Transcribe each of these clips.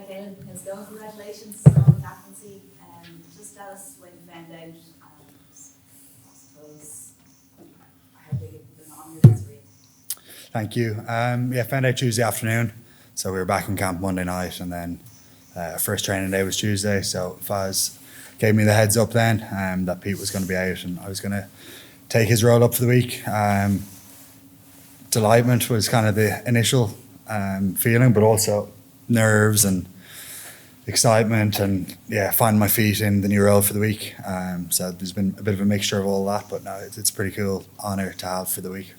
Hi Caelan, how's it going? Congratulations on the captaincy. Just tell us when you found out, and I suppose how big of an honour it is for you. Thank you. Found out Tuesday afternoon. So we were back in camp Monday night, and then our first training day was Tuesday. So Faz gave me the heads up then that Pete was going to be out and I was going to take his role up for the week. Delightment was kind of the initial feeling, but also nerves and excitement and finding my feet in the new role for the week. So there's been a bit of a mixture of all that, but no, it's a pretty cool honour to have for the week.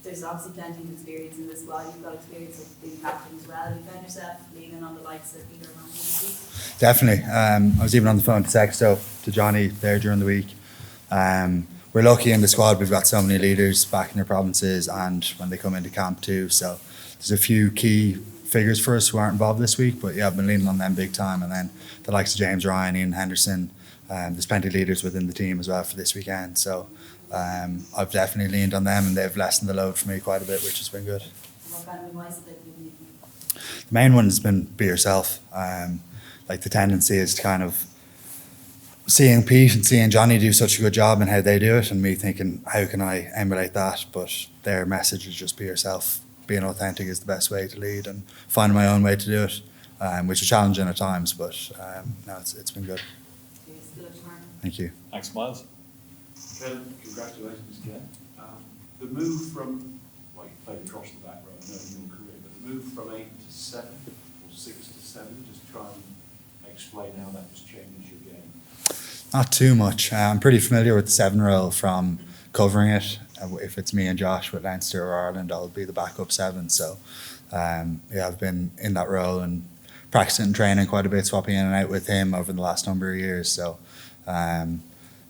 There's obviously plenty of experience in this squad. You've got experience of being captain as well. You found yourself leaning on the likes of Peter and this week? Definitely. I was even on the phone to Sexto, to Johnny there during the week. We're lucky in the squad. We've got so many leaders back in their provinces and when they come into camp too. So there's a few key figures for us who aren't involved this week, but I've been leaning on them big time. And then the likes of James Ryan, Ian Henderson, there's plenty of leaders within the team as well for this weekend. So I've definitely leaned on them and they've lessened the load for me quite a bit, which has been good. What kind of advice have they given you? The main one has been be yourself. Like the tendency is to kind of seeing Pete and seeing Johnny do such a good job and how they do it, and me thinking, how can I emulate that? But their message is just be yourself. Being authentic is the best way to lead, and finding my own way to do it, which is challenging at times, but no, it's been good. Thank you. Thanks, Miles. Caelan, congratulations again. The move from, well, you played across the back row, I know in your career, but the move from 8 to 7 or 6 to 7, just try and explain how that just changes your game. Not too much. I'm pretty familiar with the 7 role from covering it. If it's me and Josh with Leinster or Ireland, I'll be the backup 7. So, I've been in that role and practicing and training quite a bit, swapping in and out with him over the last number of years. So,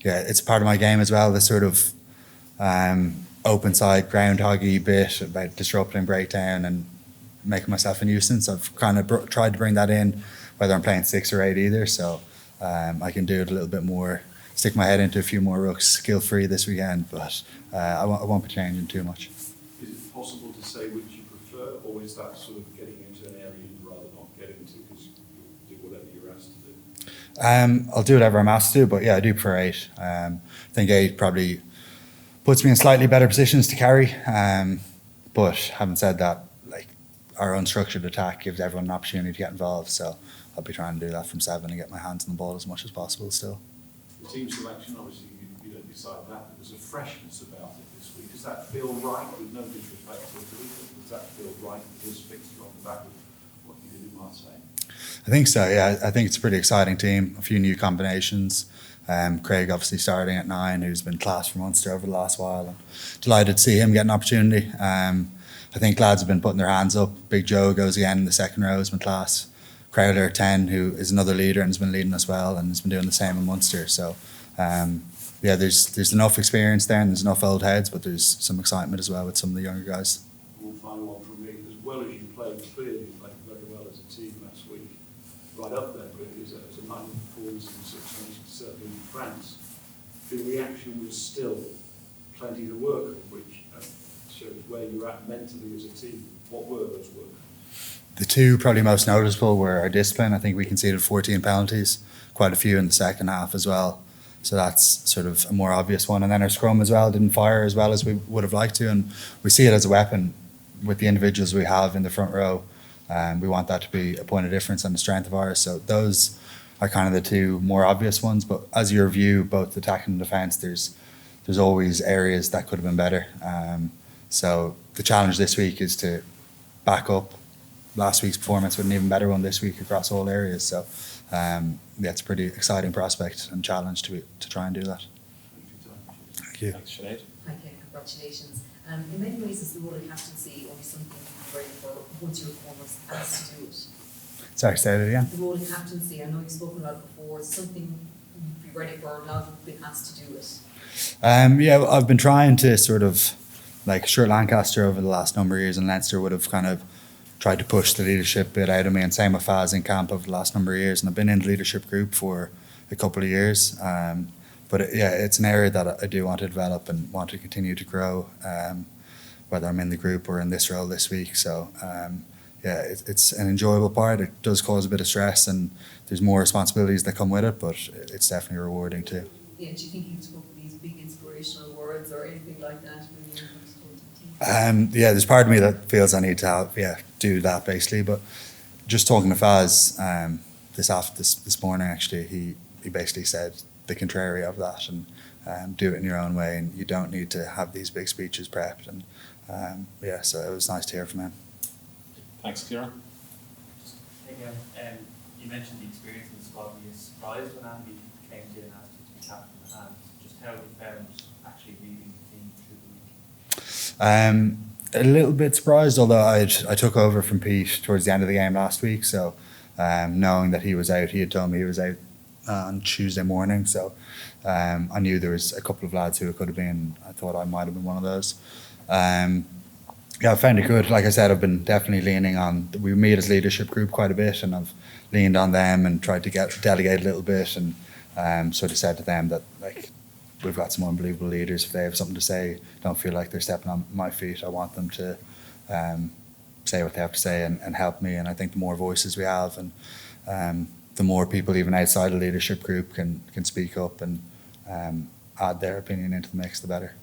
it's part of my game as well, this sort of open side, groundhoggy bit about disrupting breakdown and making myself a nuisance. I've kind of tried to bring that in, whether I'm playing 6 or 8 either. So I can do it a little bit more, stick my head into a few more rooks, skill-free this weekend, but I won't be changing too much. Is it possible to say which you prefer, or is that sort of getting into an area you'd rather not get into because you'll do whatever you're asked to do? I'll do whatever I'm asked to do, but I do prefer 8. I think 8 probably puts me in slightly better positions to carry. But having said that, like our unstructured attack gives everyone an opportunity to get involved. So I'll be trying to do that from 7 and get my hands on the ball as much as possible still. The team selection, obviously you don't decide that, but there's a freshness about it this week. Does that feel right, with no disrespect to Italy, but does that feel right with this fixture on the back of what you did in Marseille? I think so, yeah. I think it's a pretty exciting team, a few new combinations. Craig obviously starting at 9, who's been class for Munster over the last while. And delighted to see him get an opportunity. I think lads have been putting their hands up. Big Joe goes again in the second row, has been class. Crowder 10, who is another leader and has been leading us well and has been doing the same in Munster. So there's enough experience there and there's enough old heads, but there's some excitement as well with some of the younger guys. One final one from me. As well as you played, clearly you played very well as a team last week. Right up there, really, as a minor performance in the Six Nations, certainly in France. The reaction was still plenty to work on, which shows where you're at mentally as a team. What were those work? The 2 probably most noticeable were our discipline. I think we conceded 14 penalties, quite a few in the second half as well. So that's sort of a more obvious one. And then our scrum as well didn't fire as well as we would have liked to. And we see it as a weapon with the individuals we have in the front row. We want that to be a point of difference and a strength of ours. So those are kind of the 2 more obvious ones. But as you review both attack and defence, there's always areas that could have been better. So the challenge this week is to back up last week's performance with an even better one this week across all areas. So it's a pretty exciting prospect and challenge to try and do that. Thank you. Thanks, Sinead. Hi, Ken. Congratulations. In many ways, is the role of captaincy only something you're ready for once you're almost asked to do it? Sorry, say that again. The role of captaincy, I know you've spoken about it before, is something you'd be ready for now that you've been asked to do it? I've been trying to sort of, like Stuart Lancaster over the last number of years in Leinster would have kind of tried to push the leadership bit out of me, and same with Faz in camp over the last number of years, and I've been in the leadership group for a couple of years. But it's an area that I do want to develop and want to continue to grow, whether I'm in the group or in this role this week. So yeah, it's an enjoyable part. It does cause a bit of stress, and there's more responsibilities that come with it, but it's definitely rewarding too. Yeah, do you think you've spoken these big inspirational words or anything like that when you're told to the team? Yeah, there's part of me that feels I need to do that basically, but just talking to Faz this morning actually, he basically said the contrary of that, and do it in your own way, and you don't need to have these big speeches prepped, and so it was nice to hear from him. Thanks, Kieran. Just again, you mentioned the experience in the squad. Were you surprised when Andy came to you and asked you to be captain, and just how you found actually leading the team through the week? A little bit surprised, although I took over from Pete towards the end of the game last week, so knowing that he was out, he had told me he was out on Tuesday morning, so I knew there was a couple of lads who it could have been. I thought I might have been one of those. I found it good. Like I said, I've been definitely leaning on, we meet as leadership group quite a bit, and I've leaned on them and tried to delegate a little bit, and sort of said to them that, like, we've got some unbelievable leaders. If they have something to say, don't feel like they're stepping on my feet. I want them to say what they have to say and help me. And I think the more voices we have, and the more people even outside the leadership group can speak up and add their opinion into the mix, the better.